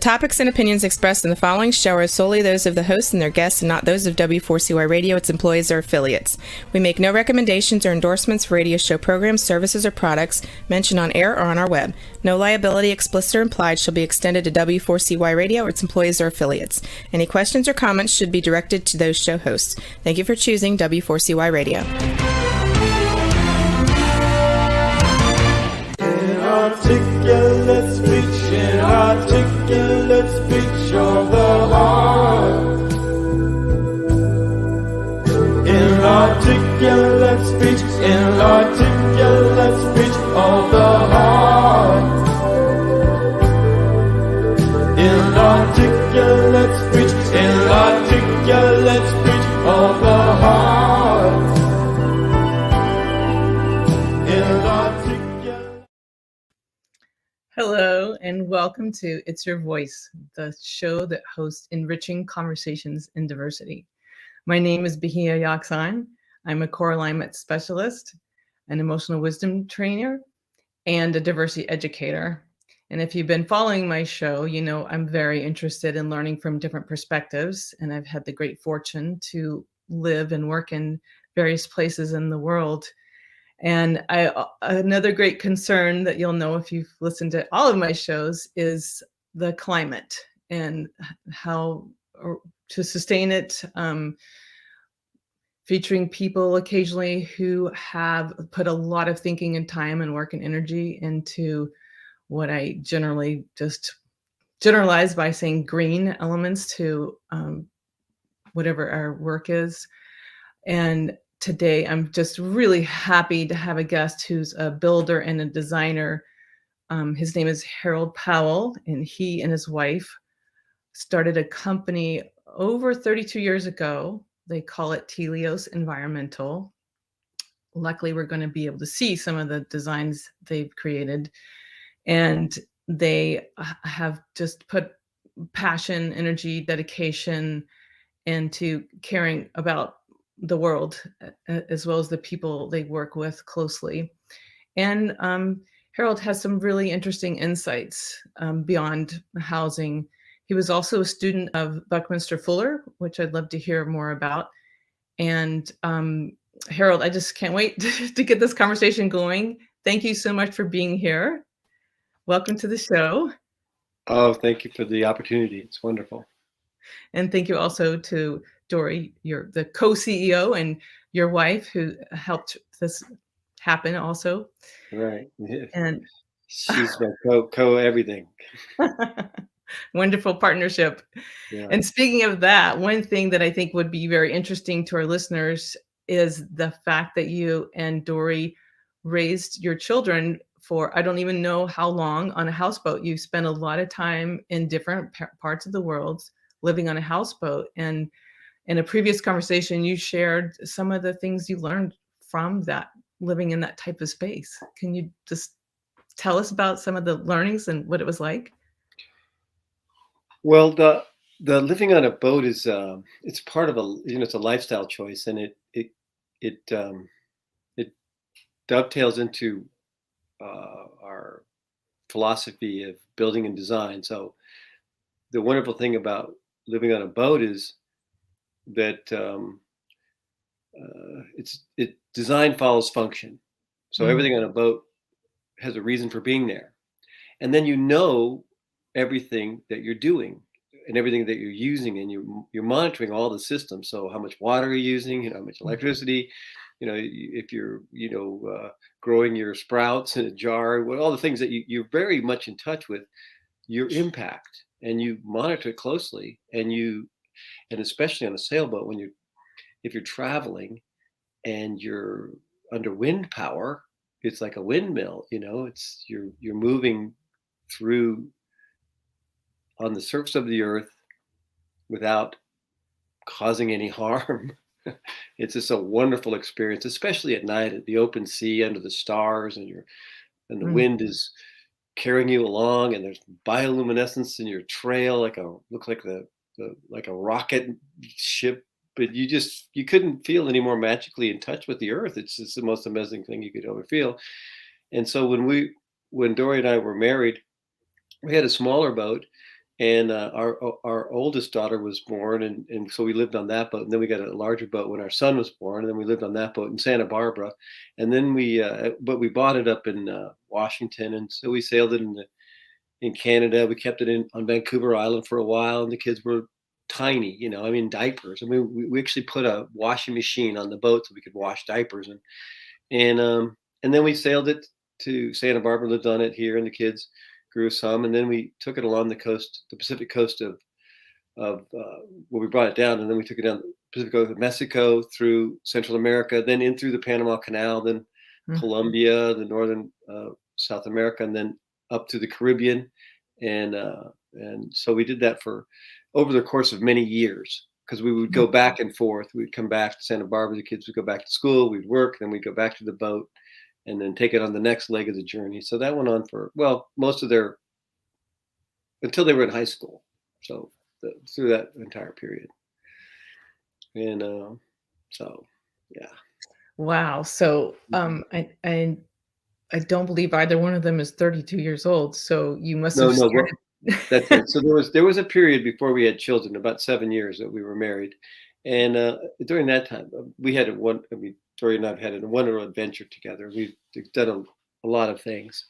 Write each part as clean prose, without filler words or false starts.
topics and opinions expressed in the following show are solely those of the hosts and their guests and not those of W4CY Radio, its employees, or affiliates. We make no recommendations or endorsements for radio show programs, services, or products mentioned on air or on our web. No liability, explicit or implied, shall be extended to W4CY Radio or its employees or affiliates. Any questions or comments should be directed to those show hosts. Thank you for choosing W4CY Radio. Inarticulate speech, inarticulate speech of the heart. Inarticulate speech, inarticulate speech of the heart. Inarticulate speech, inarticulate speech of the heart. Hello, and welcome to It's Your Voice, the show that hosts enriching conversations in diversity. My name is Bahia Yaksan. I'm a core alignment specialist, an emotional wisdom trainer, and a diversity educator. And if you've been following my show, you know I'm very interested in learning from different perspectives, and I've had the great fortune to live and work in various places in the world. And another great concern that you'll know if you've listened to all of my shows is the climate and how to sustain it, featuring people occasionally who have put a lot of thinking and time and work and energy into what I generally just generalize by saying green elements to whatever our work is. And today, I'm just really happy to have a guest who's a builder and a designer. His name is Harold Powell, and he and his wife started a company over 32 years ago. They call it Telios Environmental. Luckily, we're going to be able to see some of the designs they've created. And they have just put passion, energy, dedication into caring about the world, as well as the people they work with closely. And Harold has some really interesting insights beyond housing. He was also a student of Buckminster Fulmer, which I'd love to hear more about. And Harold, I just can't wait to get this conversation going. Thank you so much for being here. Welcome to the show. Oh, thank you for the opportunity. It's wonderful. And thank you also to Dorrie, you're the co-CEO, and your wife who helped this happen also. Right. And she's my co everything. Wonderful partnership. Yeah. And speaking of that, one thing that I think would be very interesting to our listeners is the fact that you and Dorrie raised your children for, I don't even know how long, on a houseboat. You spent a lot of time in different parts of the world living on a houseboat. And in a previous conversation, you shared some of the things you learned from that, living in that type of space. Can you just tell us about some of the learnings and what it was like? Well, the living on a boat is it's part of it's a lifestyle choice, and it dovetails into our philosophy of building and design. So the wonderful thing about living on a boat is that design follows function. So everything on a boat has a reason for being there. And then you know everything that you're doing and everything that you're using, and you're monitoring all the systems. So how much water you're using, how much electricity, if you're growing your sprouts in a jar, all the things that you're very much in touch with your impact, and you monitor it closely. And especially on a sailboat, if you're traveling and you're under wind power, it's like a windmill. You're moving through on the surface of the earth without causing any harm. It's just a wonderful experience, especially at night at the open sea under the stars, and the wind is carrying you along, and there's bioluminescence in your trail, looks like a rocket ship, but you couldn't feel any more magically in touch with the earth. It's just the most amazing thing you could ever feel. And so when Dorrie and I were married, we had a smaller boat, And our oldest daughter was born, and so we lived on that boat. And then we got a larger boat when our son was born, and then we lived on that boat in Santa Barbara. And then but we bought it up in Washington, and so we sailed it in Canada. We kept it on Vancouver Island for a while, and the kids were tiny, I mean, diapers. I mean, we actually put a washing machine on the boat so we could wash diapers, and then we sailed it to Santa Barbara, lived on it here, and the kids grew some, and then we took it along the coast, the Pacific coast of well, we brought it down, and then we took it down the Pacific coast of Mexico, through Central America, then in through the Panama Canal, then Colombia, the northern South America, and then up to the Caribbean, and so we did that for over the course of many years, because we would go back and forth. We'd come back to Santa Barbara, the kids would go back to school, we'd work, then we'd go back to the boat, and then take it on the next leg of the journey. So that went on for, well, until they were in high school. So through that entire period. And so, yeah. Wow. So I don't believe either one of them is 32 years old. So you must have started. That's it. So there was a period before we had children, about 7 years that we were married. And during that time, Dorrie and I have had a wonderful adventure together. We've done a lot of things,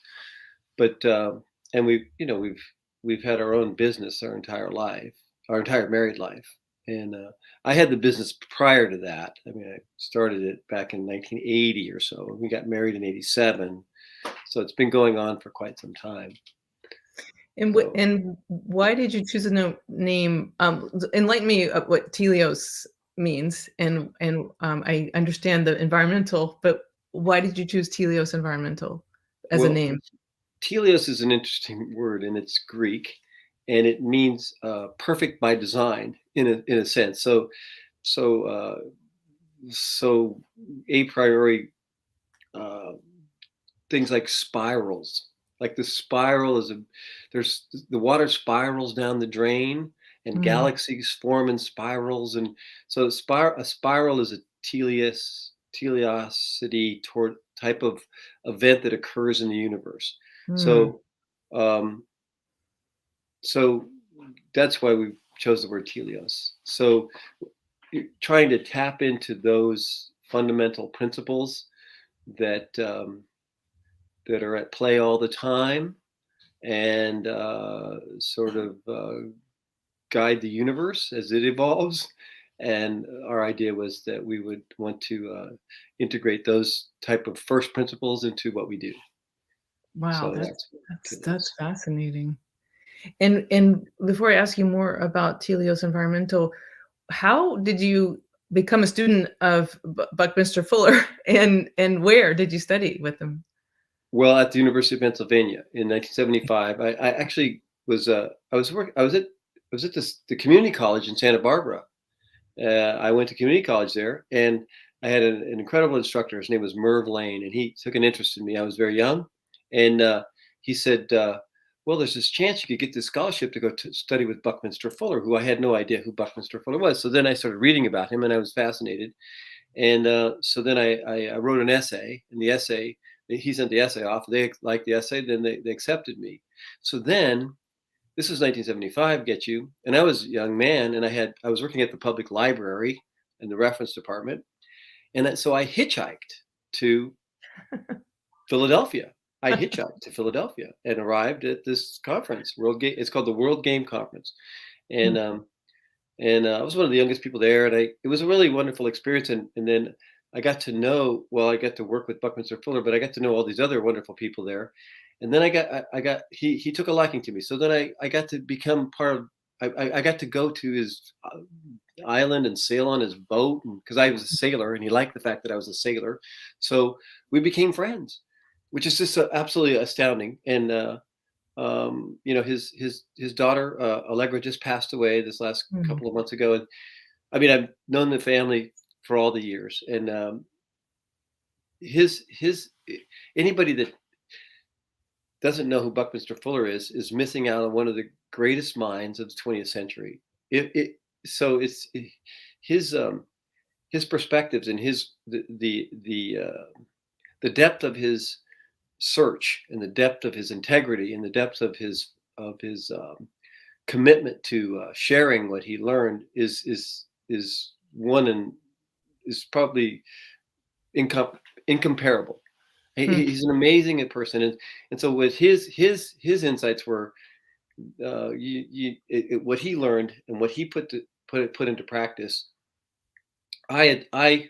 but and we've had our own business our entire married life. And I had the business prior to that. I mean, I started it back in 1980 or so. We got married in 87, so it's been going on for quite some time. And why did you choose a name? Enlighten me of what Telios means, and I understand the environmental, but why did you choose Telios Environmental as a name? Telios is an interesting word, and it's Greek, and it means perfect by design in a sense. So a priori, things like spirals. Like the spiral there's the water spirals down the drain, and galaxies form in spirals, and so a spiral is a teleosity toward type of event that occurs in the universe. So that's why we chose the word Telios. So you're trying to tap into those fundamental principles that are at play all the time, and sort of guide the universe as it evolves. And our idea was that we would want to integrate those type of first principles into what we do. Wow, so that's fascinating. And before I ask you more about Telios Environmental, how did you become a student of Buckminster Fuller, and where did you study with him? Well, at the University of Pennsylvania in 1975, I actually was I was at the community college in Santa Barbara. I went to community college there, and I had an incredible instructor. His name was Merv Lane, and he took an interest in me. I was very young, and he said, well, there's this chance you could get this scholarship to go to study with Buckminster Fuller, who I had no idea who Buckminster Fuller was. So then I started reading about him, and I was fascinated. And so then I wrote an essay, and the essay, he sent the essay off. They liked the essay, then they accepted me. So then, this was 1975, get you, and I was a young man, and I was working at the public library in the reference department, and so I hitchhiked to Philadelphia. I hitchhiked to Philadelphia and arrived at this conference, It's called the World Game Conference, and I was one of the youngest people there, and it was a really wonderful experience. And then I got to work with Buckminster Fuller, but I got to know all these other wonderful people there. And then he took a liking to me. So then I got to become part of, I got to go to his island and sail on his boat, because I was a sailor, and he liked the fact that I was a sailor. So we became friends, which is just absolutely astounding. And his daughter Allegra just passed away this last couple of months ago, and I mean, I've known the family for all the years, and anybody that doesn't know who Buckminster Fuller is missing out on one of the greatest minds of the 20th century. So it's his perspectives, and the depth of his search, and the depth of his integrity, and the depth of his commitment to sharing what he learned is one and is probably incomparable. Hmm. He's an amazing person, and so with his insights were what he learned and what he put into practice. I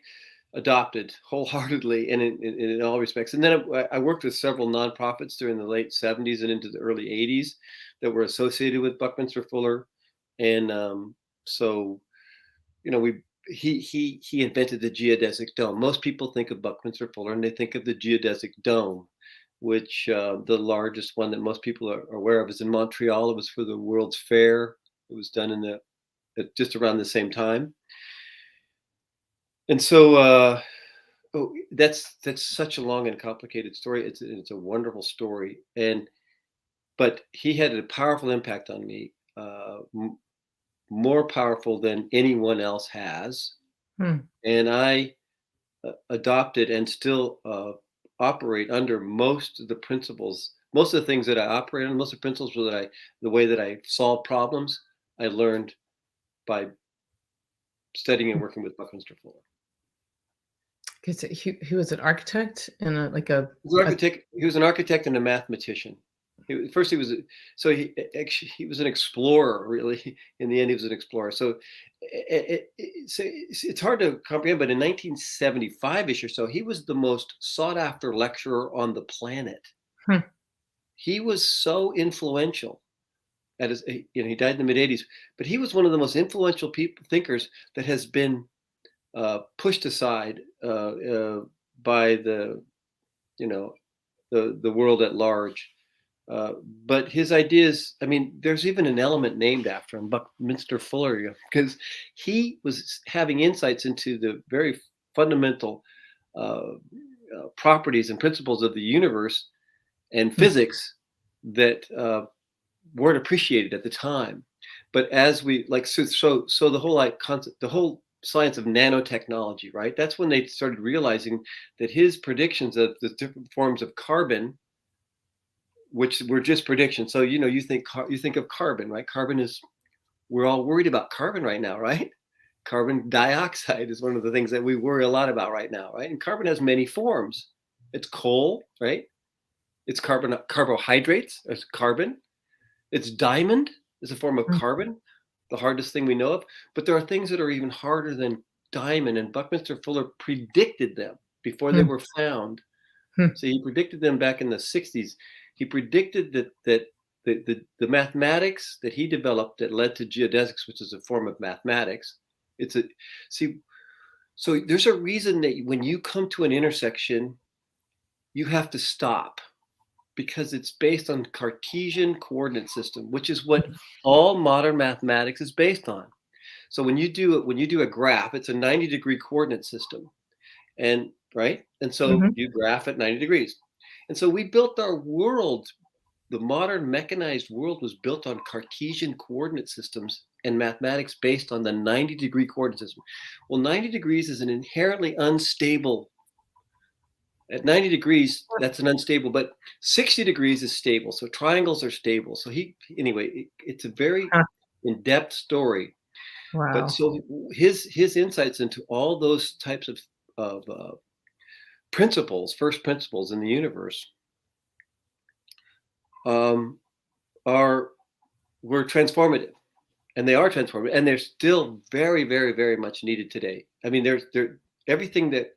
adopted wholeheartedly and in all respects. And then I worked with several nonprofits during the late 70s and into the early 80s that were associated with Buckminster Fuller. And so, you know, he invented the geodesic dome. Most people think of Buckminster Fuller and they think of the geodesic dome, which the largest one that most people are aware of is in Montreal. It was for the World's Fair. It was done just around the same time. And so that's such a long and complicated story. It's a wonderful story, but he had a powerful impact on me, more powerful than anyone else has. Hmm. And I adopted and still operate under most of the principles, most of the things that I operate on, most of the principles the way that I solve problems, I learned by studying and working with Buckminster Fuller. He was an architect and He was an architect and a mathematician. First, he was an explorer. Really, in the end, he was an explorer. So it's hard to comprehend. But in 1975ish or so, he was the most sought after lecturer on the planet. Hmm. He was so influential. He died in the mid 80s, but he was one of the most influential thinkers that has been pushed aside by the world at large. But his ideas, I mean, there's even an element named after him, Buckminster Fuller, because he was having insights into the very fundamental properties and principles of the universe and physics that weren't appreciated at the time. But as we so the whole concept, the whole science of nanotechnology, right? That's when they started realizing that his predictions of the different forms of carbon, which were just predictions. So you think of carbon, right? We're all worried about carbon right now, right? Carbon dioxide is one of the things that we worry a lot about right now, right? And carbon has many forms. It's coal, right? It's carbohydrates. It's carbon. It's diamond. Is a form of carbon, the hardest thing we know of. But there are things that are even harder than diamond, and Buckminster Fuller predicted them before they were found. So he predicted them back in the 60s. He predicted that the mathematics that he developed that led to geodesics, which is a form of mathematics. So there's a reason that when you come to an intersection, you have to stop, because it's based on Cartesian coordinate system, which is what all modern mathematics is based on. So when you do a graph, it's a 90-degree coordinate system, and right, and so you graph at 90 degrees. And so we built our world. The modern mechanized world was built on Cartesian coordinate systems and mathematics based on the 90-degree coordinate system. Well, 90 degrees is an inherently unstable. At 90 degrees, that's an unstable, but 60 degrees is stable. So triangles are stable. So it's a very in-depth story. Wow. But so his insights into all those types of principles, first principles in the universe, were transformative, and they are transformative, and they're still very, very, very much needed today. I mean, they're everything that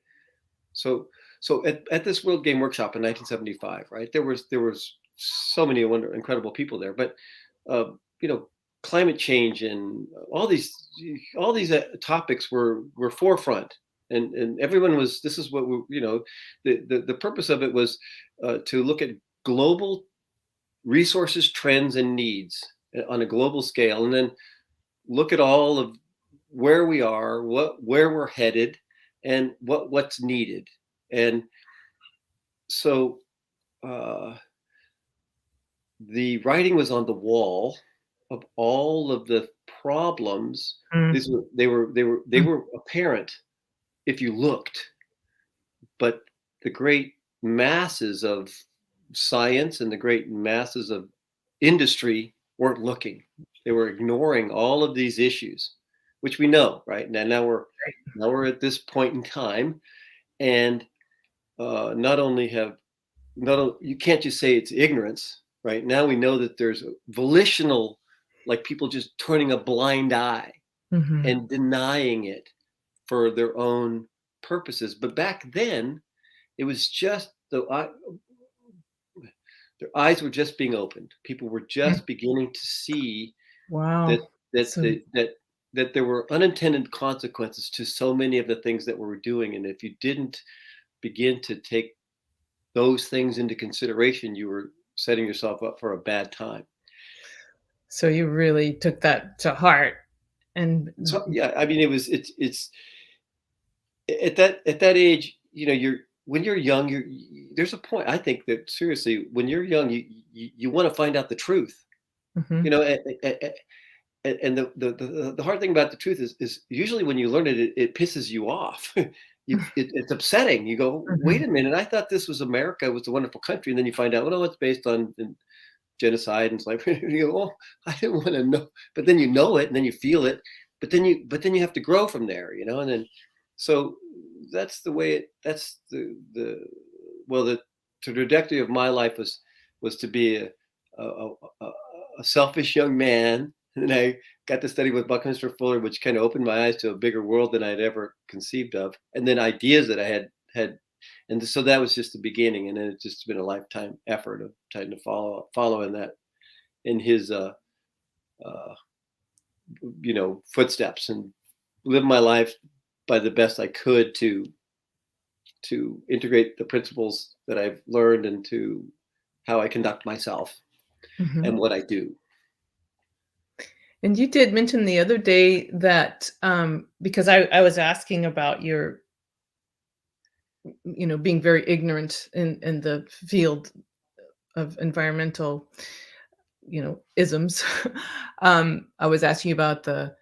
so. So at this World Game Workshop in 1975, right, there was so many incredible people there, but climate change and all these topics were forefront, and everyone was. This is what the purpose of it was to look at global resources, trends, and needs on a global scale, and then look at all of where we are, where we're headed, and what's needed. And so the writing was on the wall of all of the problems. They were apparent if you looked, but the great masses of science and the great masses of industry weren't looking. They were ignoring all of these issues, which we know, right? Now we're at this point in time, and not only you can't just say it's ignorance, right? Now we know that there's volitional, like people just turning a blind eye Mhm. and denying it for their own purposes. But back then, it was just their eyes were just being opened. People were Mm. just beginning to see that Wow. that So that there were unintended consequences to so many of the things that we were doing, and if you didn't begin to take those things into consideration, you were setting yourself up for a bad time. so you really took that to heart and So yeah, I mean, it's at that age, you're when you're young, there's a point. I think that seriously, when you're young, you want to find out the truth. You Mhm. know, and the hard thing about the truth is usually when you learn it, it pisses you off. It's upsetting. You go, wait Mhm. a minute, I thought this was America, was a wonderful country, and then you find out, well, no, it's based on genocide and slavery. You go, oh, I didn't want to know, but then you know it, and then you feel it, but then you have to grow from there, and then so that's the way that's the trajectory of my life was to be a, a, a selfish young man, and I got to study with Buckminster Fuller, which kind of opened my eyes to a bigger world than I'd ever conceived of, and then ideas that I had, and so that was just the beginning, and then it's just been a lifetime effort of trying to follow in his uh, footsteps and live my life by the best I could to integrate the principles that I've learned into how I conduct myself Mhm. and what I do. And you did mention the other day that, because I was asking about your, being very ignorant in the field of environmental, isms. I was asking about the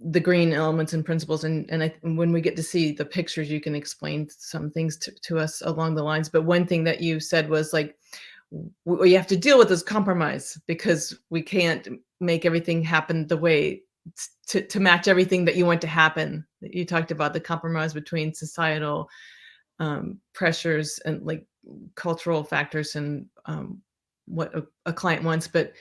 the green elements and principles, and when we get to see the pictures, you can explain some things to us along the lines. But one thing that you said was like, what you have to deal with is compromise because we can't make everything happen the way to match everything that you want to happen. You talked about the compromise between societal pressures and like cultural factors and what a client wants. But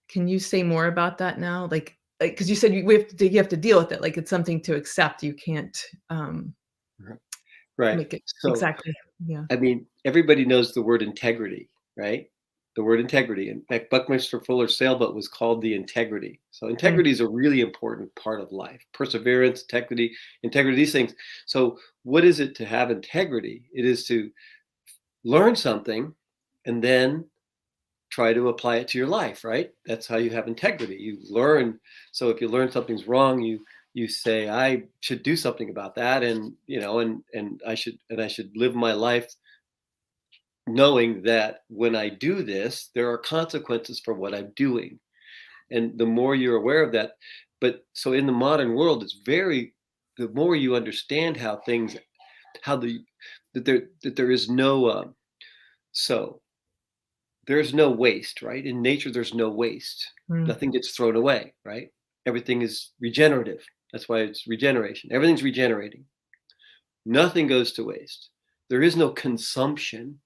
can you say more about that now? Like, because you said you have to deal with it. Like it's something to accept. You can't Right. make it So, exactly. Yeah. I mean, everybody knows the word integrity, right? The word integrity. In fact, Buckminster Fuller's sailboat was called the Integrity. So Mm, integrity is a really important part of life. Perseverance, integrity, these things. So what is it to have integrity? It is to learn something and then try to apply it to your life, right? That's how you have integrity. You learn. So if you learn something's wrong, you say, I should do something about that, and I should live my life knowing that when I do this, there are consequences for what I'm doing. And the more you're aware of that, but so in the modern world, the more you understand how things, how the, that there is no, so there's no waste, right? In nature, there's no waste. mm, Nothing gets thrown away, right? Everything is regenerative. That's why it's regeneration. Everything's regenerating. Nothing goes to waste. There is no consumption.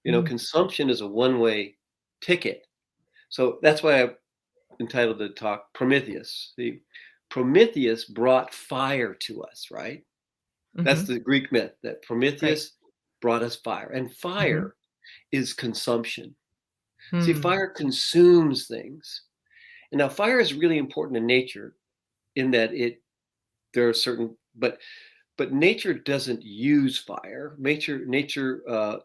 mm, Consumption is a one-way ticket. So that's why I entitled the talk Prometheus. See, Prometheus brought fire to us, right? That's mhm, the Greek myth that right. Prometheus brought us fire, and Mhm, fire is consumption. See, mm, fire consumes things. And now fire is really important in nature in that there are certain, but nature doesn't use fire. Nature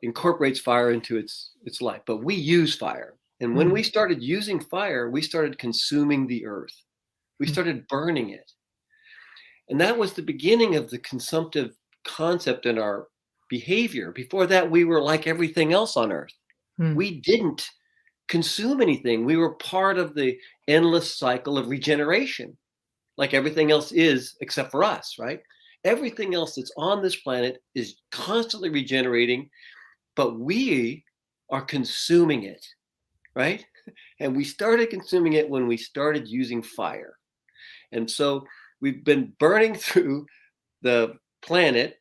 incorporates fire into its life, but we use fire. And when mm, we started using fire, we started consuming the earth. We mm, started burning it, and that was the beginning of the consumptive concept in our behavior. Before that, we were like everything else on earth. mm, We didn't consume anything. We were part of the endless cycle of regeneration, like everything else is, except for us, right? Everything else that's on this planet is constantly regenerating, but we are consuming it, right? And we started consuming it when we started using fire. And so we've been burning through the planet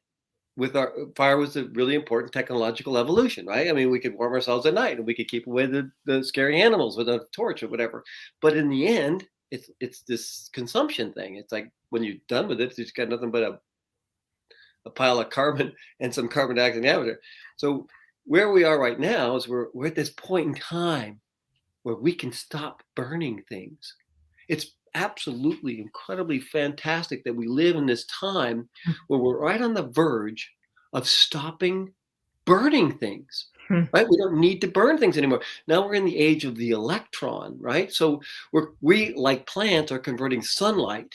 with our fire. Was a really important technological evolution, right? I mean, we could warm ourselves at night and we could keep away the scary animals with a torch or whatever. But in the end, it's this consumption thing. It's like when you're done with it, it's got nothing but a pile of carbon and some carbon dioxide in the atmosphere. So where we are right now is we're at this point in time where we can stop burning things. It's absolutely incredibly fantastic that we live in this time where we're right on the verge of stopping burning things, right? We don't need to burn things anymore. Now we're in the age of the electron, right? So we like plants are converting sunlight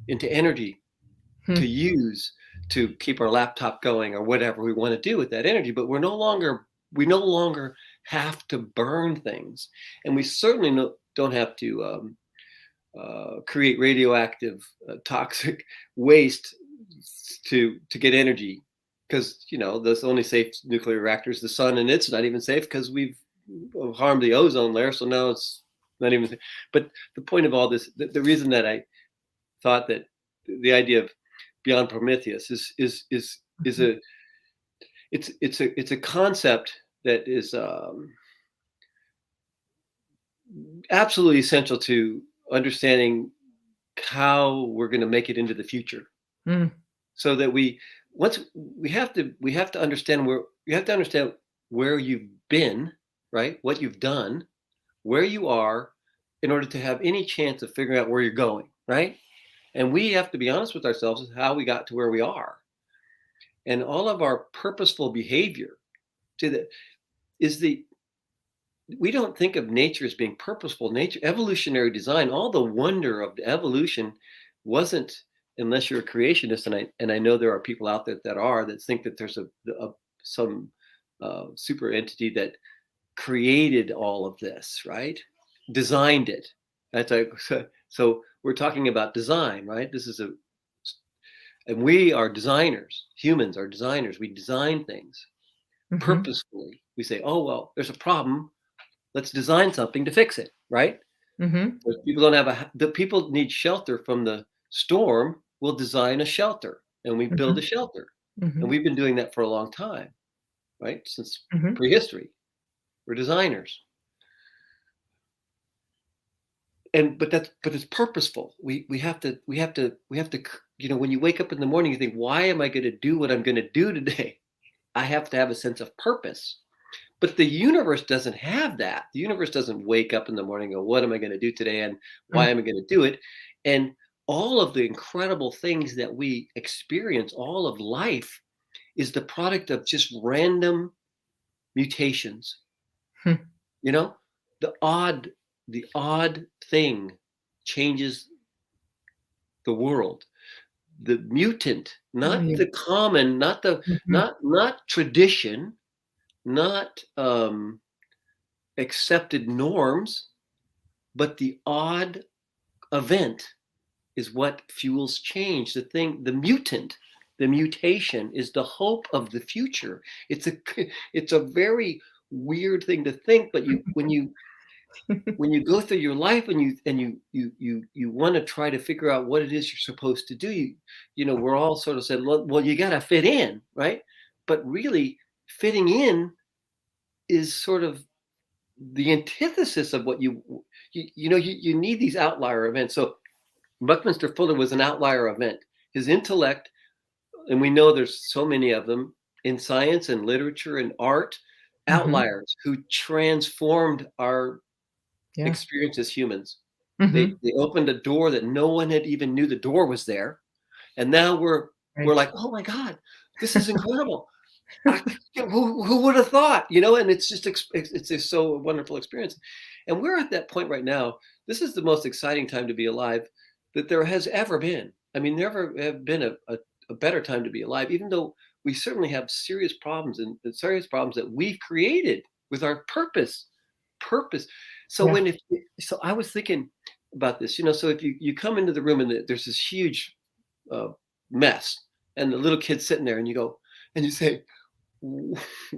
into energy to use to keep our laptop going or whatever we want to do with that energy. But we no longer have to burn things, and we certainly don't have to create radioactive, toxic waste to get energy, because the only safe nuclear reactor is the sun, and it's not even safe because we've harmed the ozone layer. So now it's not even. But the point of all this, the reason that I thought that the idea of beyond Prometheus is a concept that is absolutely essential to understanding how we're going to make it into the future. So that we have to understand where you've been, right? What you've done, where you are, in order to have any chance of figuring out where you're going, right? And we have to be honest with ourselves as how we got to where we are. And all of our purposeful behavior we don't think of nature as being purposeful. Nature, evolutionary design, all the wonder of the evolution wasn't, unless you're a creationist, and I know there are people out there that think that there's some super entity that created all of this, right? Designed it. That's so we're talking about design, right? And we are designers. Humans are designers. We design things purposefully. We say, oh, well, there's a problem. Let's design something to fix it, right? People don't have the people need shelter from the storm. We'll design a shelter, and we build a shelter. And we've been doing that for a long time, right? Since prehistory. We're designers. But it's purposeful. We have to when you wake up in the morning, you think, why am I going to do what I'm going to do today? I have to have a sense of purpose. But the universe doesn't have that. The universe doesn't wake up in the morning and go, what am I going to do today, and why am I going to do it? And all of the incredible things that we experience, all of life, is the product of just random mutations. The odd thing changes the world. The mutant, not the common, not tradition, not accepted norms, but the odd event is what fuels change. The mutant, the mutation is the hope of the future. It's a very weird thing to think, but when you go through your life and you want to try to figure out what it is you're supposed to do, we're all sort of said, well, you got to fit in, right? But really, fitting in is sort of the antithesis of what you need these outlier events. So Buckminster Fulmer was an outlier event. His intellect, and we know there's so many of them in science and literature and art, outliers who transformed our experience as humans. They opened a door that no one had even knew the door was there, and now we're like, oh my God, this is incredible. Who would have thought? And it's just so wonderful experience. And we're at that point right now. This is the most exciting time to be alive that there has ever been. I mean, never have been a better time to be alive, even though we certainly have serious problems and serious problems that we've created with our purpose. So so I was thinking about this, so if you come into the room and there's this huge mess, and the little kid's sitting there, and you go and you say,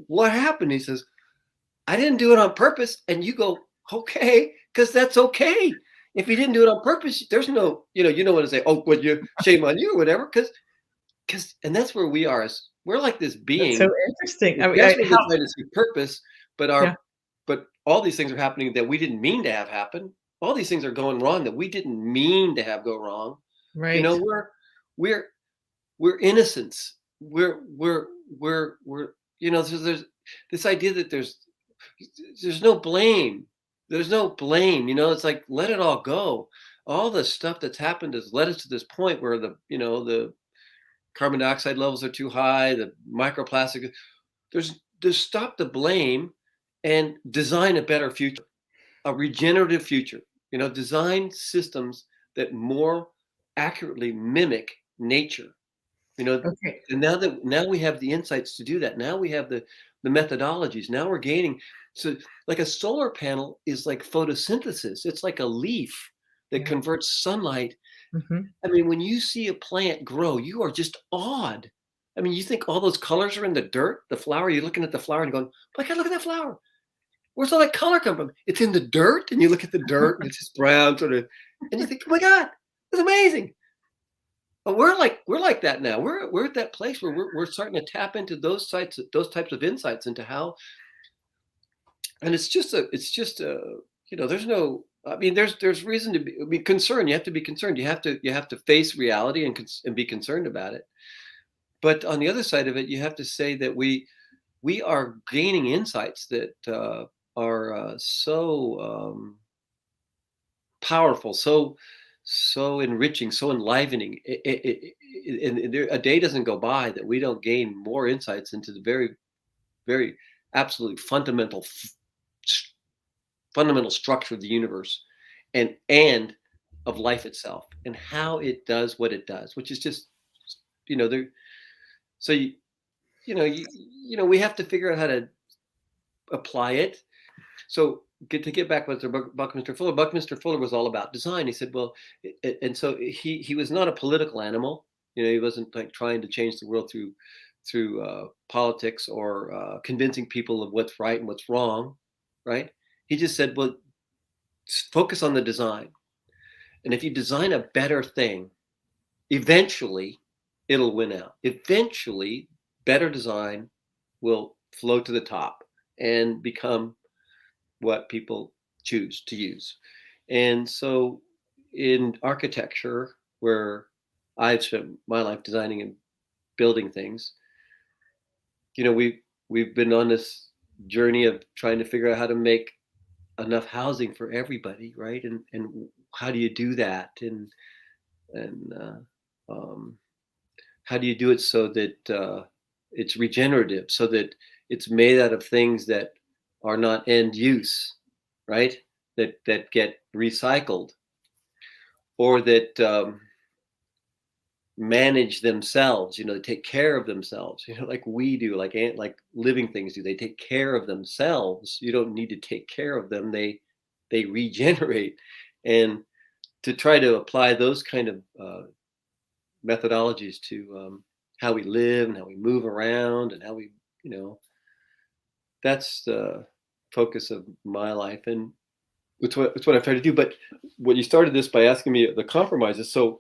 what happened? He says, I didn't do it on purpose. And you go, Okay, because that's okay. If you didn't do it on purpose, there's no, you don't want to say, oh, well, shame on you or whatever, and that's where we are. We're like this That's so being. interesting. We're I mean, desperately trying to see purpose, but yeah, but all these things are happening that we didn't mean to have happen. All these things are going wrong that we didn't mean to have go wrong. right. We're we're innocents. We're there's this idea that there's no blame. There's no blame. It's like, let it all go. All the stuff that's happened has led us to this point where the carbon dioxide levels are too high, the microplastic. There's stop the blame and design a better future, a regenerative future. Design systems that more accurately mimic nature. Okay. And now we have the insights to do that. Now we have the methodologies. Now we're gaining. So like a solar panel is like photosynthesis. It's like a leaf that Yeah. converts sunlight. Hmm. I mean, when you see a plant grow, you are just awed. I mean, you think all those colors are in the dirt, the flower. You're looking at the flower and going, "My God, look at that flower. Where's all that color come from? It's in the dirt." And you look at the dirt and it's just brown sort of, and you think, "Oh my God, it's amazing." But we're like that now. We're at that place where we're starting to tap into those types of insights into how, and it's just there's no. I mean, there's reason to be concerned. You have to be concerned. You have to face reality and be concerned about it. But on the other side of it, you have to say that we are gaining insights that are so powerful, so enriching, so enlivening. A day doesn't go by that we don't gain more insights into the very, very absolute fundamental structure of the universe and of life itself and how it does what it does, which is just there. So we have to figure out how to apply it. So to get back with Buckminster Fuller. Buckminster Fuller was all about design. He said, well, and so he was not a political animal. He wasn't like trying to change the world through politics or convincing people of what's right and what's wrong, right? He just said, well, focus on the design. And if you design a better thing, eventually it'll win out. Eventually, better design will float to the top and become what people choose to use. And so in architecture, where I've spent my life designing and building things, we've been on this journey of trying to figure out how to make enough housing for everybody, right? And how do you do that? And how do you do it so that it's regenerative, so that it's made out of things that are not end use, right? That get recycled, or that manage themselves. They take care of themselves. Like we do, like living things do. They take care of themselves. You don't need to take care of them. They regenerate, and to try to apply those kind of methodologies to how we live and how we move around and how we, that's the focus of my life, and it's what I've tried to do. But when you started this by asking me the compromises, so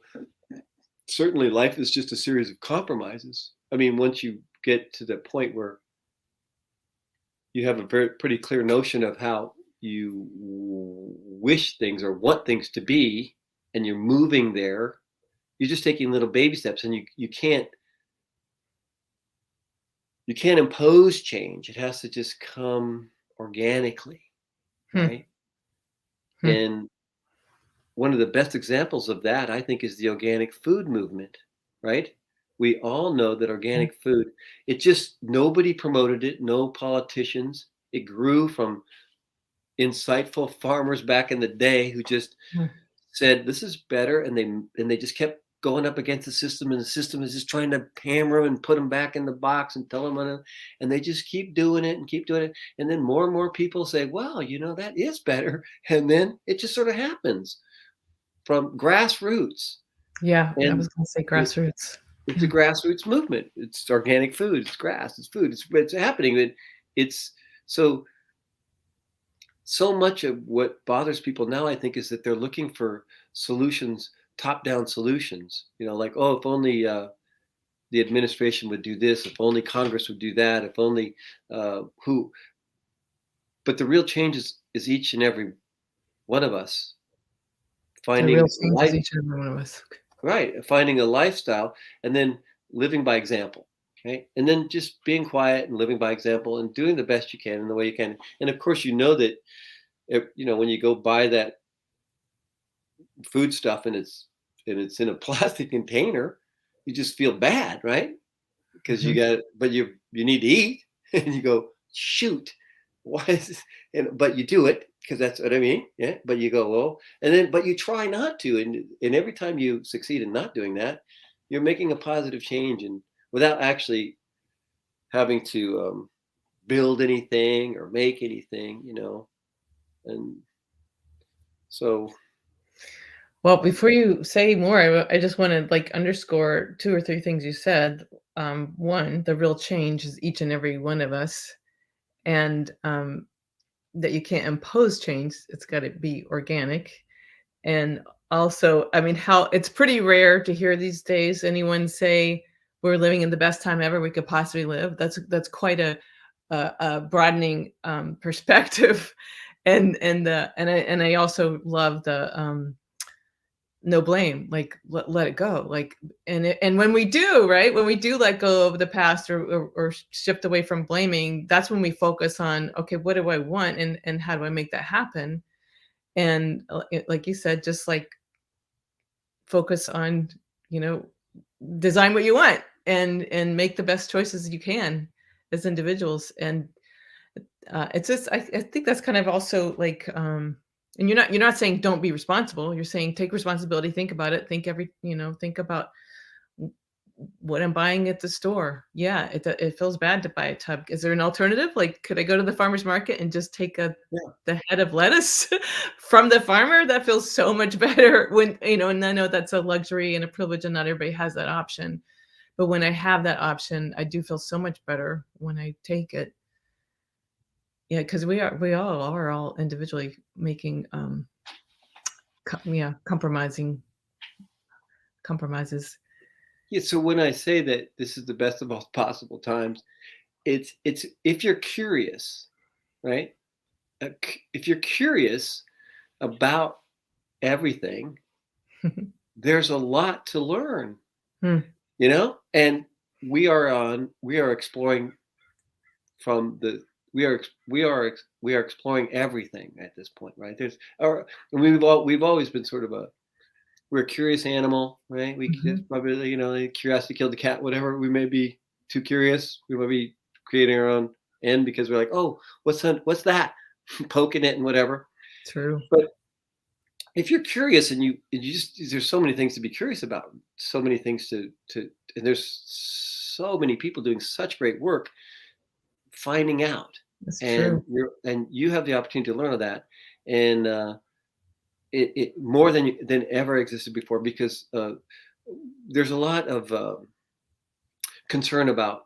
certainly life is just a series of compromises. I mean, once you get to the point where you have a pretty clear notion of how you wish things or want things to be, and you're moving there, you're just taking little baby steps, and you can't impose change. It has to just come organically, right? And one of the best examples of that, I think, is the organic food movement, right? We all know that organic food, nobody promoted it, no politicians. It grew from insightful farmers back in the day who just said, this is better. And they just kept going up against the system, and the system is just trying to hammer them and put them back in the box and tell them, and they just keep doing it and keep doing it. And then more and more people say, well, that is better. And then it just sort of happens from grassroots. Yeah, And I was going to say grassroots. It's a grassroots movement. It's organic food. It's grass. It's food. It's happening. It's so so much of what bothers people now, I think, is that they're looking for solutions, top-down solutions. Like, oh, if only the administration would do this, if only Congress would do that, if only who. But the real change is each and every one of us The real finding change is life, each and every one of us. right? Finding a lifestyle, and then living by example, right? And then just being quiet and living by example and doing the best you can in the way you can. And of course, that when you go buy that food stuff and it's in a plastic container, you just feel bad, right? Because Mhm. but you need to eat, and you go, shoot, why is this? But you do it because that's what I mean, yeah. But you go, well, but you try not to, and every time you succeed in not doing that, you're making a positive change, and without actually having to build anything or make anything, and so. Well, before you say more, I just want to like underscore two or three things you said. One, the real change is each and every one of us, and that you can't impose change. It's got to be organic. And also, I mean, how it's pretty rare to hear these days anyone say we're living in the best time ever we could possibly live. That's quite a broadening perspective, and I also love the no blame, like let it go, like and when we do, right, when we do let go of the past or shift away from blaming, that's when we focus on, okay, what do I want, and how do I make that happen? And like you said, just like focus on, you know, design what you want and make the best choices you can as individuals. And it's just I think that's kind of also like and you're not saying don't be responsible. You're saying take responsibility, think about it, think about what I'm buying at the store. Yeah, it feels bad to buy a tub. Is there an alternative? Like, could I go to the farmer's market and just take Yeah. the head of lettuce from the farmer? That feels so much better when, and I know that's a luxury and a privilege and not everybody has that option. But when I have that option, I do feel so much better when I take it. Yeah, because we all are individually making compromises. Yeah, so when I say that this is the best of all possible times, it's if you're curious, right? If you're curious about everything, there's a lot to learn, Hmm. and we are exploring from the we are exploring everything at this point, right? And we've always been sort of we're a curious animal, right? That's Mhm. probably, the curiosity killed the cat. Whatever, we may be too curious. We might be creating our own end because we're like, oh, what's that? Poking it and whatever. True. But if you're curious and you just there's so many things to be curious about, so many things and there's so many people doing such great work finding out, That's and true. you have the opportunity to learn of that, and it more than ever existed before, because there's a lot of concern about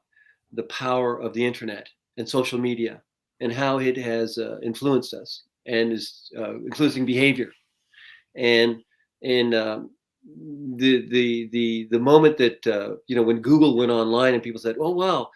the power of the internet and social media and how it has influenced us and is influencing behavior. And and the moment that when Google went online and people said, oh well,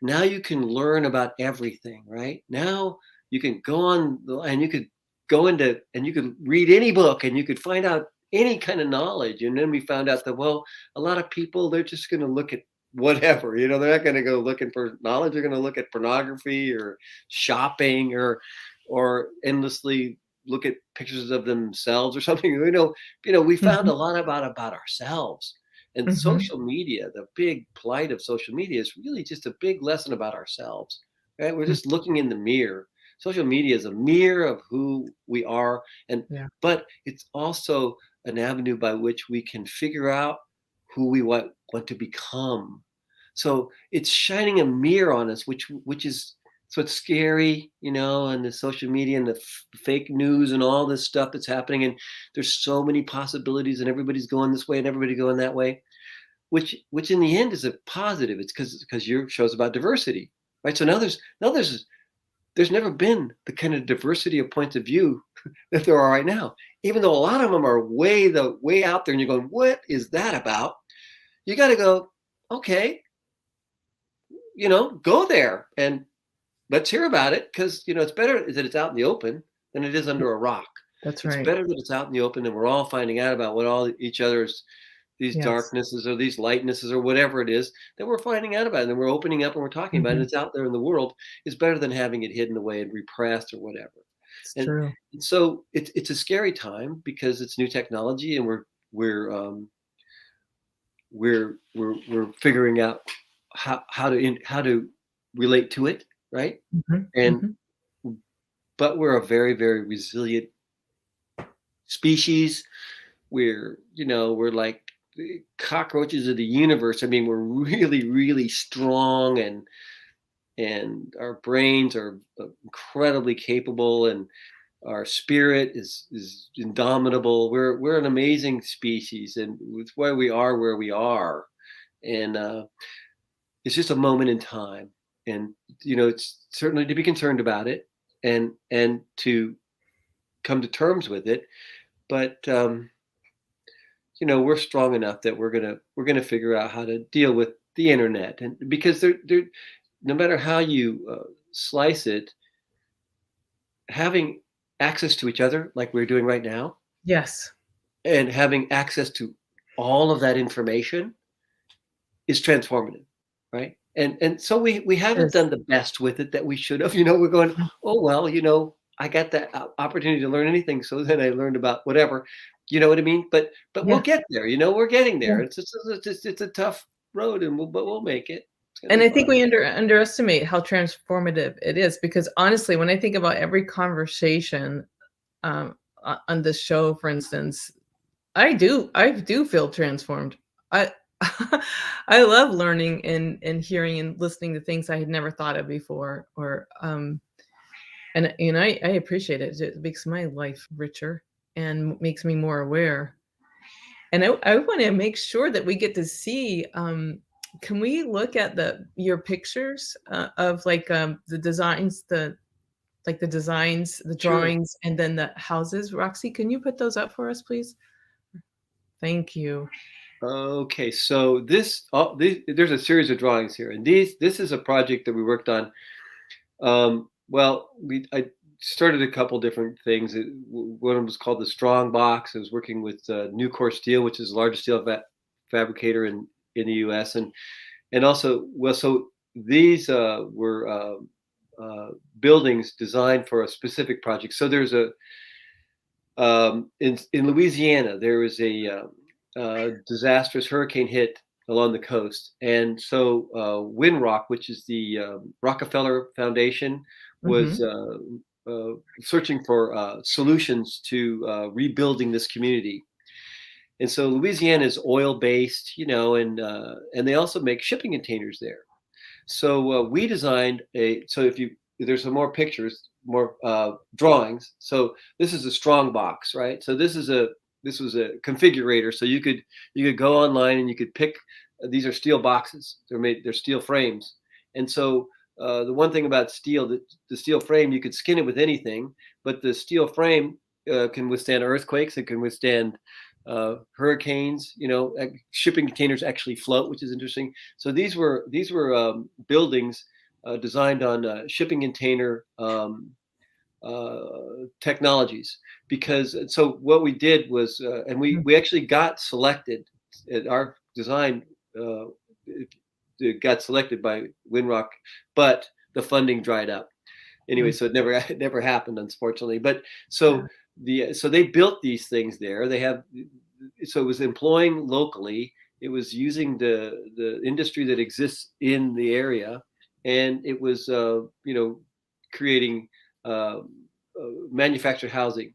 now you can learn about everything, right? Now you can go on and you could go into and you could read any book and you could find out any kind of knowledge. And then we found out that, well, a lot of people, they're just going to look at whatever, they're not going to go looking for knowledge. They're going to look at pornography or shopping or endlessly look at pictures of themselves or something. We found a Mhm. lot about ourselves. And Mhm. social media, the big plight of social media is really just a big lesson about ourselves, right? We're Mm. just looking in the mirror. Social media is a mirror of who we are, Yeah. but it's also an avenue by which we can figure out who we want to become. So it's shining a mirror on us, which is so it's scary, and the social media and the fake news and all this stuff that's happening, and there's so many possibilities, and everybody's going this way and everybody going that way, which in the end is a positive. It's because your show's about diversity, right? So now there's there's never been the kind of diversity of points of view that there are right now. Even though a lot of them are way out there, and you're going, what is that about? You got to go, okay, go there and let's hear about it, because it's better that it's out in the open than it is under a rock. That's It's right. better that it's out in the open and we're all finding out about what all each other's these Yes. darknesses or these lightnesses or whatever it is that we're finding out about, and then we're opening up and we're talking about it. Mhm. It's out there in the world. It's better than having it hidden away and repressed or whatever. It's And true. so it's a scary time because it's new technology, and we're figuring out how to relate to it, right? Mhm, And mhm. but we're a very, very resilient species. We're like the cockroaches of the universe. I mean, we're really, really strong, and our brains are incredibly capable, and our spirit is indomitable. We're an amazing species, and it's why we are where we are. And it's just a moment in time, and it's certainly to be concerned about it, and to come to terms with it. But we're strong enough that we're gonna figure out how to deal with the internet, and because they're no matter how you slice it, having access to each other like we're doing right now, Yes. and having access to all of that information is transformative, right? And so we haven't Yes. done the best with it that we should have. We're going, Mm. oh well, I got that opportunity to learn anything, so then I learned about whatever. You know what I mean? But we'll Yeah, get there. We're getting yeah. there. It's a tough road, but we'll make it. It's gonna And be I think fun. we underestimate how transformative it is, because honestly, when I think about every conversation, on this show, for instance, I do feel transformed. I I love learning and hearing and listening to things I had never thought of before, or, and I appreciate it. It makes my life richer and makes me more aware. And I wanna make sure that we get to see, can we look at your pictures, of, like, the designs, the designs, the Sure. drawings, and then the houses? Roxy, can you put those up for us, please? Thank you. Okay, so there's a series of drawings here, and this is a project that we worked on. Well, I started a couple different things. One of them was called the Strong Box. I was working with Nucor Steel, which is the largest steel fabricator in the U.S. And also, well, so these were buildings designed for a specific project. So there's in Louisiana, there was a disastrous hurricane hit along the coast, and so Windrock, which is the Rockefeller Foundation, was Mhm. searching for solutions to rebuilding this community. And so Louisiana is oil based, and they also make shipping containers there. So we designed so if you, there's some more pictures, more drawings. So this is a strong box, right? So this was a configurator. So you could go online and you could pick, these are steel boxes. They're steel frames. And so the one thing about steel, the steel frame, you could skin it with anything, but the steel frame can withstand earthquakes. It can withstand hurricanes. Shipping containers actually float, which is interesting. So these were buildings designed on shipping container technologies. Because so what we did was, and Mm. we actually got selected at our design. It got selected by Windrock, but the funding dried up anyway, Mm. so it never happened, unfortunately. But Yeah. so they built these things there. So it was employing locally. It was using the industry that exists in the area, and it was creating uh, manufactured housing.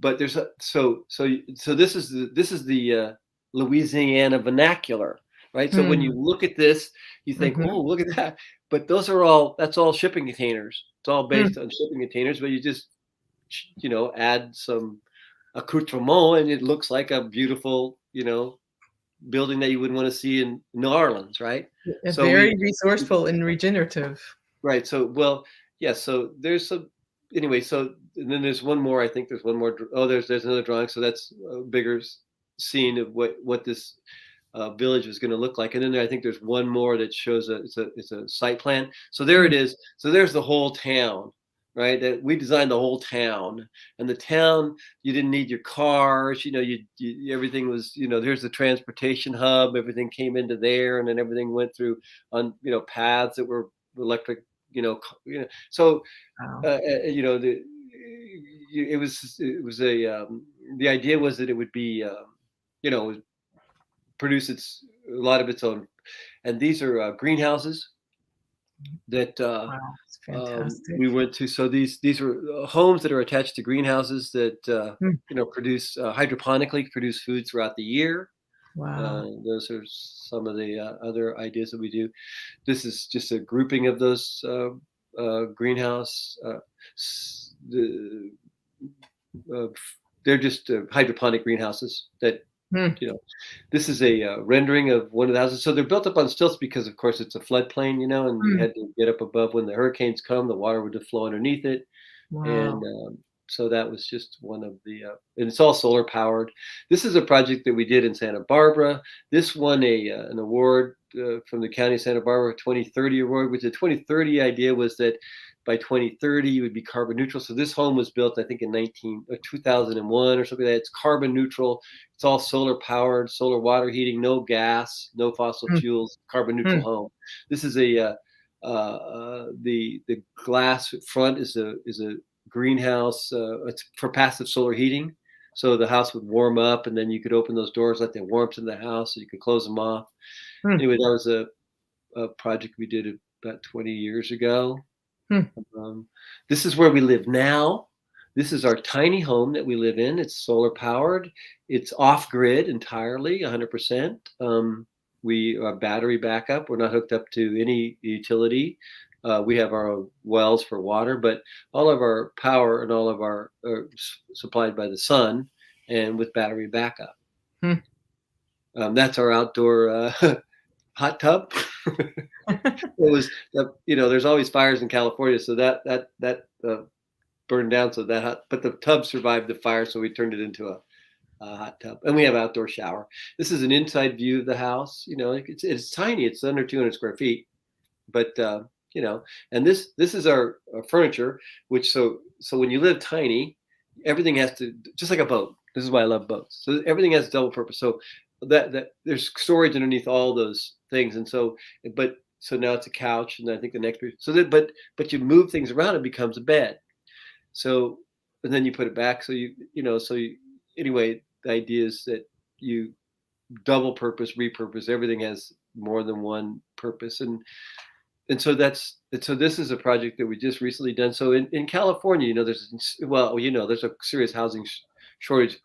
But there's a so this is the Louisiana vernacular, right? So when you Hmm. look at this, you think, Mhm. oh, look at that. But that's all shipping containers. It's all Mm. based on shipping containers, but you just add some accoutrement, and it looks like a beautiful building that you would want to see in New Orleans, right? So we Very resourceful and regenerative. right. So well, yeah, so there's some anyway. So and then there's one more. I think there's one more. Oh, there's another drawing. So that's a bigger scene of what this village is going to look like. And then I think there's one more that shows it's a site plan. So there it is. So there's the whole town, right? That we designed the whole town, and the town you didn't need your cars. You everything was there's the transportation hub. Everything came into there, and then everything went through on paths that were electric. So Wow. it was a the idea was that it would be produce a lot of its own. And these are greenhouses that Wow. It's fantastic. we went to. So these are homes that are attached to greenhouses that Mm. produce hydroponically produce food throughout the year. Wow. Those are some of the other ideas that we do. This is just a grouping of those greenhouse. The, uh, they're just hydroponic greenhouses that Mm. this is a rendering of one of the houses. So they're built up on stilts because, of course, it's a floodplain, and you Mm. had to get up above when the hurricanes come. The water would just flow underneath it, and Wow. so that was just one of the. And it's all solar powered. This is a project that we did in Santa Barbara. This won an award from the County of Santa Barbara 2030 award. Which the 2030 idea was that by 2030 you would be carbon neutral. So this home was built, I think, in 2001 or something like that. It's carbon neutral. It's all solar powered, solar water heating, no gas, no fossil Mm. fuels, carbon neutral Mm. home. This is the glass front is a greenhouse. It's for passive solar heating. So the house would warm up, and then you could open those doors, let the warmth in the house, so you could close them off. Mm. Anyway, that was a project we did about 20 years ago. Mm. This is where we live now. This is our tiny home that we live in. It's solar powered. It's off grid entirely, 100%. We are battery backup. We're not hooked up to any utility. We have our own wells for water, but all of our power and all of our supplied by the sun and with battery backup. Mm. That's our outdoor hot tub. It was, there's always fires in California, so that burned down. So but the tub survived the fire, so we turned it into a hot tub, and we have outdoor shower. This is an inside view of the house. It's tiny. It's under 200 square feet, but and this is our furniture. Which so when you live tiny, everything has to, just like a boat. This is why I love boats. So everything has double purpose. So that there's storage underneath all those things, and so now it's a couch, and I think the next but you move things around, it becomes a bed. So and then you put it back. So anyway, the idea is that you double purpose, repurpose. Everything has more than one purpose, and so this is a project that we just recently done. So in California, there's a serious housing shortage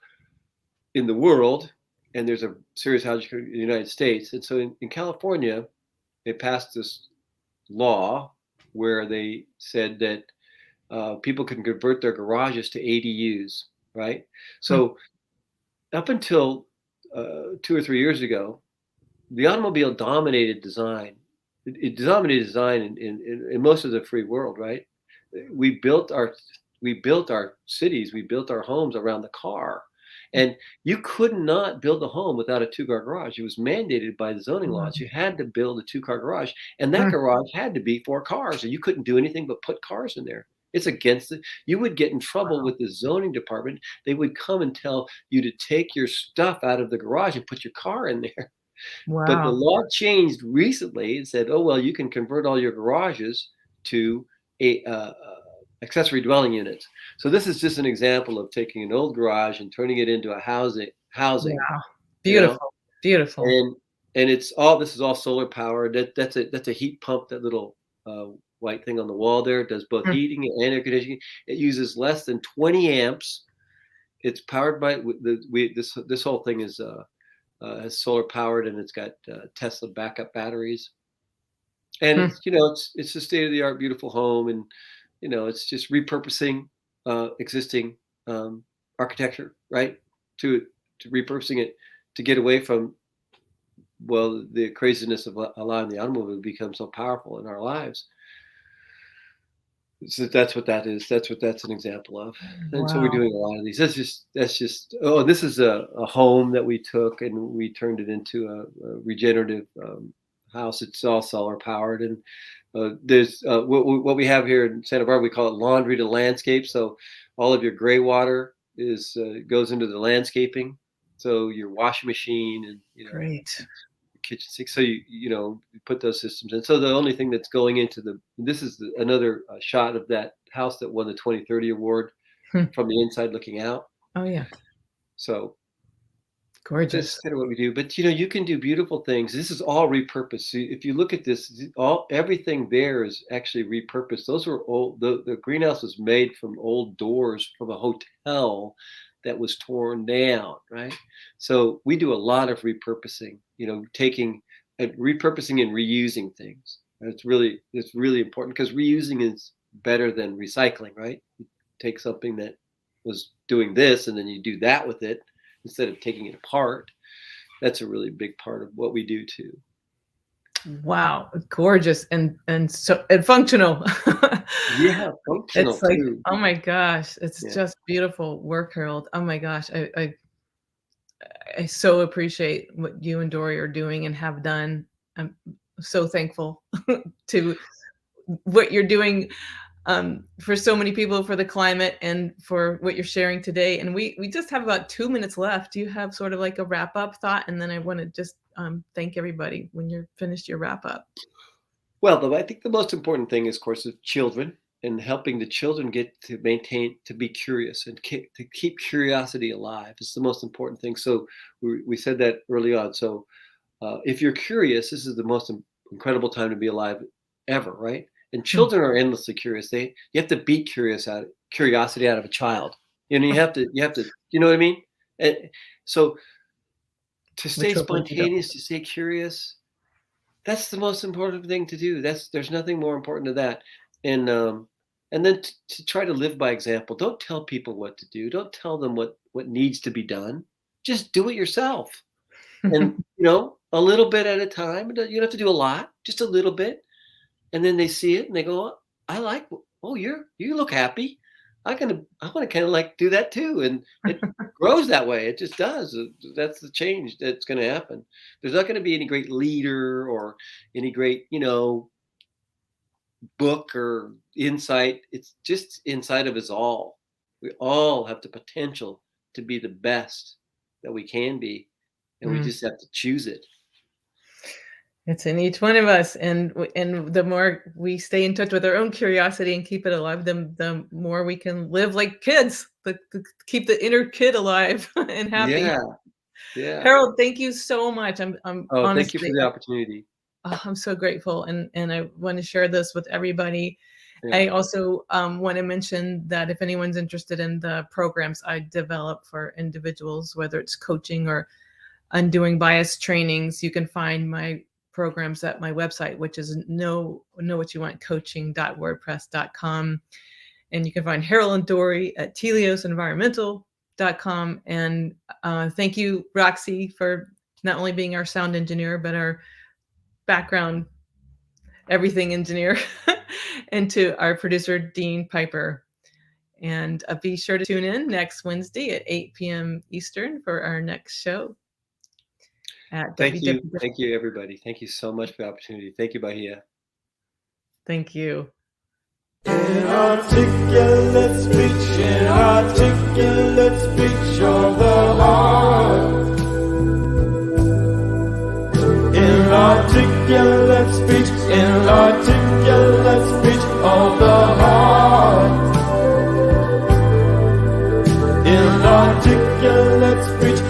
in the world, and there's a serious housing shortage in the United States. And so in California, they passed this law where they said that people can convert their garages to ADUs, right? So up until 2 or 3 years ago, the automobile dominated design. It dominated design in most of the free world, right? We built our cities, we built our homes around the car. And you could not build a home without a 2-car garage. It was mandated by the zoning laws. You had to build a 2-car garage, and that garage had to be 4 cars, and you couldn't do anything but put cars in there. It's against it. You would get in trouble with the zoning department. They would come and tell you to take your stuff out of the garage and put your car in there. Wow. But the law changed recently and said, oh, well, you can convert all your garages to accessory dwelling units. So this is just an example of taking an old garage and turning it into a housing. Wow. Beautiful. Beautiful. And this is all solar powered. That's a heat pump. That little white thing on the wall there, it does both heating and air conditioning. It uses less than 20 amps. It's powered by this whole thing is solar powered, and it's got Tesla backup batteries. And it's a state of the art, beautiful home, and it's just repurposing existing architecture, right? To repurposing it to get away from the craziness of allowing the automobile to become so powerful in our lives. So that's what that is. That's what that's an example of. And so we're Wow. doing a lot of these. That's just. Oh, and this is a home that we took and we turned it into a regenerative house. It's all solar powered, and there's what we have here in Santa Barbara. We call it laundry to landscape. So all of your gray water is goes into the landscaping. So your washing machine and Great. kitchen sink. So you put those systems in. So the only thing that's going into another shot of that house that won the 2030 award Hmm. from the inside looking out. Oh yeah. So Gorgeous. that's kind of what we do. But you can do beautiful things. This is all repurposed. See, if you look at this, everything there is actually repurposed. Those were old. The greenhouse was made from old doors from a hotel that was torn down, right? So we do a lot of repurposing, taking and repurposing and reusing things. And it's really important because reusing is better than recycling, right? You take something that was doing this and then you do that with it instead of taking it apart. That's a really big part of what we do too. Wow, gorgeous and functional. Yeah, functional It's like, too. oh my gosh, it's Yeah. just beautiful work, Harold. Oh my gosh, I so appreciate what you and Dorrie are doing and have done. I'm so thankful to what you're doing for so many people, for the climate, and for what you're sharing today. And we just have about 2 minutes left. Do you have sort of like a wrap up thought? And then I want to just thank everybody when you're finished your wrap up. Well, I think the most important thing is, of course, is children and helping the children get to be curious and to keep curiosity alive. It's the most important thing. So we said that early on. So if you're curious, this is the most incredible time to be alive ever, right? And children are endlessly curious. You have to beat curiosity out of a child. You have to, you know what I mean? And so to stay spontaneous, to stay curious, that's the most important thing to do. There's nothing more important to that. And then to try to live by example. Don't tell people what to do. Don't tell them what needs to be done. Just do it yourself. And a little bit at a time. You don't have to do a lot, just a little bit. And then they see it and they go, oh, I like. Oh, you look happy. I want to kind of like do that too. And it grows that way. It just does. That's the change that's going to happen. There's not going to be any great leader or any great, book or insight. It's just inside of us all. We all have the potential to be the best that we can be. And we just have to choose it. It's in each one of us, and the more we stay in touch with our own curiosity and keep it alive, the more we can live like kids. Keep the inner kid alive and happy. Yeah. Harold, thank you so much. I'm honestly, thank you for the opportunity. I'm so grateful, and I want to share this with everybody. Yeah. I also want to mention that if anyone's interested in the programs I develop for individuals, whether it's coaching or undoing bias trainings, you can find my programs at my website, which is knowwhatyouvantcoaching.wordpress.com. And you can find Harold and Dorrie at teliosenvironmental.com. And thank you, Roxy, for not only being our sound engineer, but our background everything engineer, and to our producer, Dean Piper. And be sure to tune in next Wednesday at 8 p.m. Eastern for our next show. Thank you, everybody. Thank you so much for the opportunity. Thank you, Bahia. Thank you. Inarticulate speech of the heart. Inarticulate speech of the heart. Inarticulate speech.